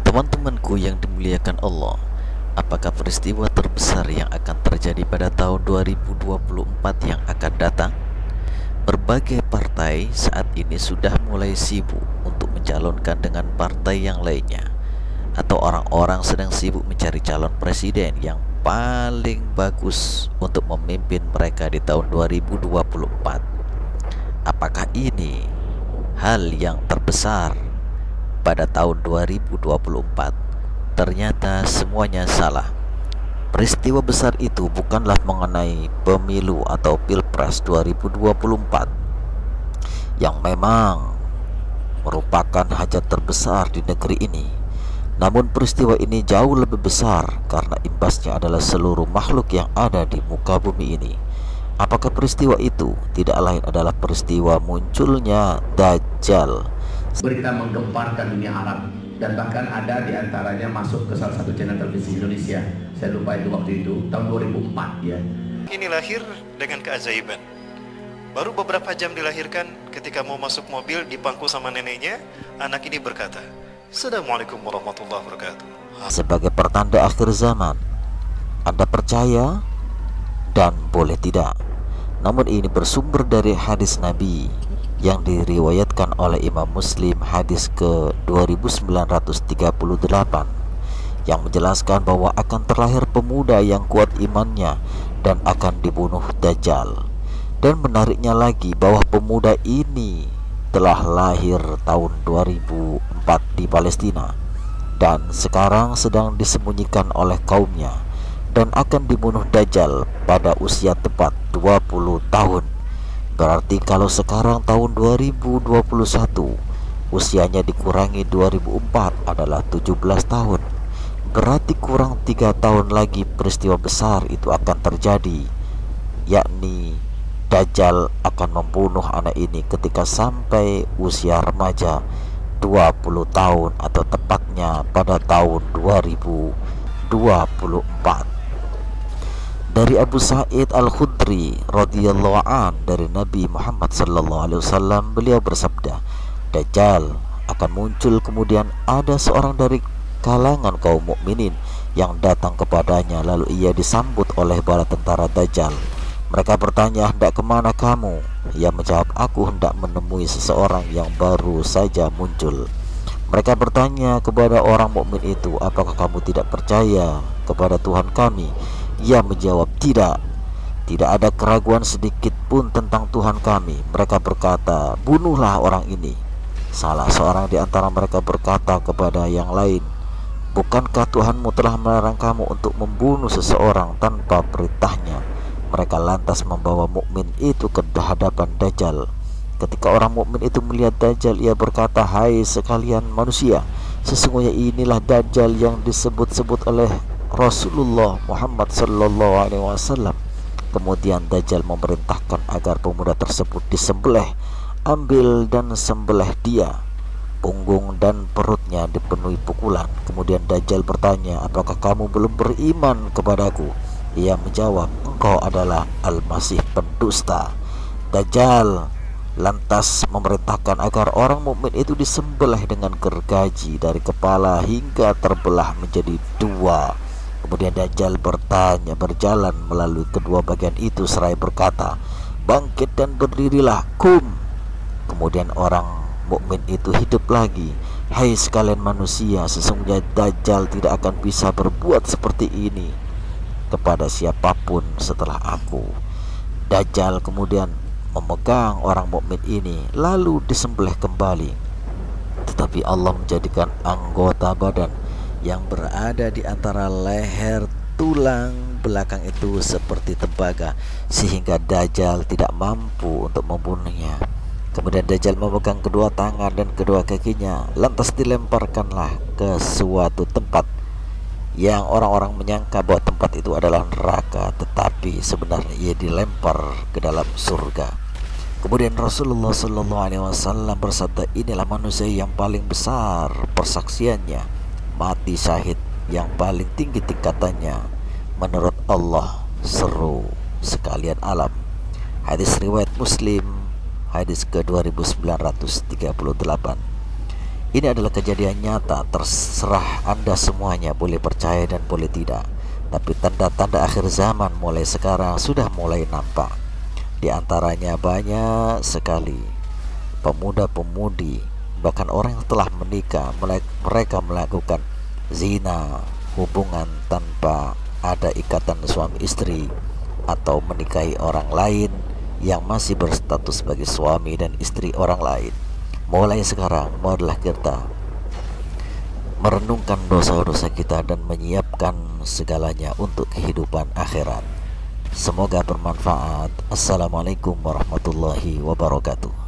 Teman-temanku yang dimuliakan Allah, apakah peristiwa terbesar yang akan terjadi pada tahun 2024 yang akan datang? Berbagai partai saat ini sudah mulai sibuk untuk mencalonkan dengan partai yang lainnya, atau orang-orang sedang sibuk mencari calon presiden yang paling bagus untuk memimpin mereka di tahun 2024. Apakah ini hal yang terbesar pada tahun 2024? Ternyata semuanya salah. Peristiwa besar itu bukanlah mengenai pemilu atau Pilpres 2024 yang memang merupakan hajat terbesar di negeri ini. Namun peristiwa ini jauh lebih besar karena imbasnya adalah seluruh makhluk yang ada di muka bumi ini. Apakah peristiwa itu tidak lain adalah peristiwa munculnya Dajjal? Berita menggemparkan dunia Arab dan bahkan ada di antaranya masuk ke salah satu channel televisi Indonesia. Saya lupa itu waktu itu tahun 2004 ya. Ini lahir dengan keajaiban. Baru beberapa jam dilahirkan, ketika mau masuk mobil di bangku sama neneknya, anak ini berkata, "Assalamualaikum warahmatullahi wabarakatuh." Sebagai pertanda akhir zaman, Anda percaya dan boleh tidak. Namun ini bersumber dari hadis Nabi yang diriwayatkan oleh Imam Muslim, hadis ke 2938, yang menjelaskan bahwa akan terlahir pemuda yang kuat imannya dan akan dibunuh Dajjal. Dan menariknya lagi bahwa pemuda ini telah lahir tahun 2004 di Palestina dan sekarang sedang disembunyikan oleh kaumnya dan akan dibunuh Dajjal pada usia tepat 20 tahun. Berarti kalau sekarang tahun 2021, usianya dikurangi 2004 adalah 17 tahun. Berarti kurang 3 tahun lagi peristiwa besar itu akan terjadi, yakni Dajjal akan membunuh anak ini ketika sampai usia remaja 20 tahun, atau tepatnya pada tahun 2024. Dari Abu Sa'id Al-Khudri radhiyallahu an dari Nabi Muhammad sallallahu alaihi wasallam, beliau bersabda, Dajjal akan muncul, kemudian ada seorang dari kalangan kaum mukminin yang datang kepadanya, lalu ia disambut oleh bala tentara Dajjal. Mereka bertanya, "Hendak kemana kamu?" Ia menjawab, "Aku hendak menemui seseorang yang baru saja muncul." Mereka bertanya kepada orang mukmin itu, "Apakah kamu tidak percaya kepada Tuhan kami?" Ia menjawab, "Tidak. Tidak ada keraguan sedikit pun tentang Tuhan kami." Mereka berkata, "Bunuhlah orang ini." Salah seorang di antara mereka berkata kepada yang lain, "Bukankah Tuhanmu telah melarang kamu untuk membunuh seseorang tanpa perintahnya?" Mereka lantas membawa mukmin itu ke hadapan Dajjal. Ketika orang mukmin itu melihat Dajjal, ia berkata, "Hai sekalian manusia, sesungguhnya inilah Dajjal yang disebut-sebut oleh Rasulullah Muhammad sallallahu alaihi wasallam." Kemudian Dajjal memerintahkan agar pemuda tersebut disembelih. Ambil dan sembelih dia. Punggung dan perutnya dipenuhi pukulan. Kemudian Dajjal bertanya, "Apakah kamu belum beriman kepadaku?" Ia menjawab, "Engkau adalah Al-Masih pendusta." Dajjal lantas memerintahkan agar orang mukmin itu disembelih dengan gergaji dari kepala hingga terbelah menjadi dua. Kemudian Dajjal berjalan melalui kedua bagian itu seraya berkata, "Bangkit dan berdirilah, kum." Kemudian orang mukmin itu hidup lagi. "Hai sekalian manusia, sesungguhnya Dajjal tidak akan bisa berbuat seperti ini kepada siapapun setelah aku." Dajjal kemudian memegang orang mukmin ini lalu disembelih kembali, tetapi Allah menjadikan anggota badan yang berada di antara leher tulang belakang itu seperti tembaga, sehingga Dajjal tidak mampu untuk membunuhnya. Kemudian Dajjal memegang kedua tangan dan kedua kakinya, lantas dilemparkanlah ke suatu tempat yang orang-orang menyangka bahwa tempat itu adalah neraka, tetapi sebenarnya ia dilempar ke dalam surga. Kemudian Rasulullah sallallahu alaihi wasallam bersabda, "Inilah manusia yang paling besar persaksiannya, mati syahid yang paling tinggi tingkatannya menurut Allah, seru sekalian alam." Hadis riwayat Muslim, hadis ke 2938. Ini adalah kejadian nyata, terserah Anda semuanya boleh percaya dan boleh tidak. Tapi tanda-tanda akhir zaman mulai sekarang sudah mulai nampak. Di antaranya banyak sekali pemuda-pemudi, bahkan orang yang telah menikah, mereka melakukan zina, hubungan tanpa ada ikatan suami istri, atau menikahi orang lain yang masih berstatus sebagai suami dan istri orang lain. Mulai sekarang, marilah kita merenungkan dosa-dosa kita dan menyiapkan segalanya untuk kehidupan akhirat. Semoga bermanfaat. Assalamualaikum warahmatullahi wabarakatuh.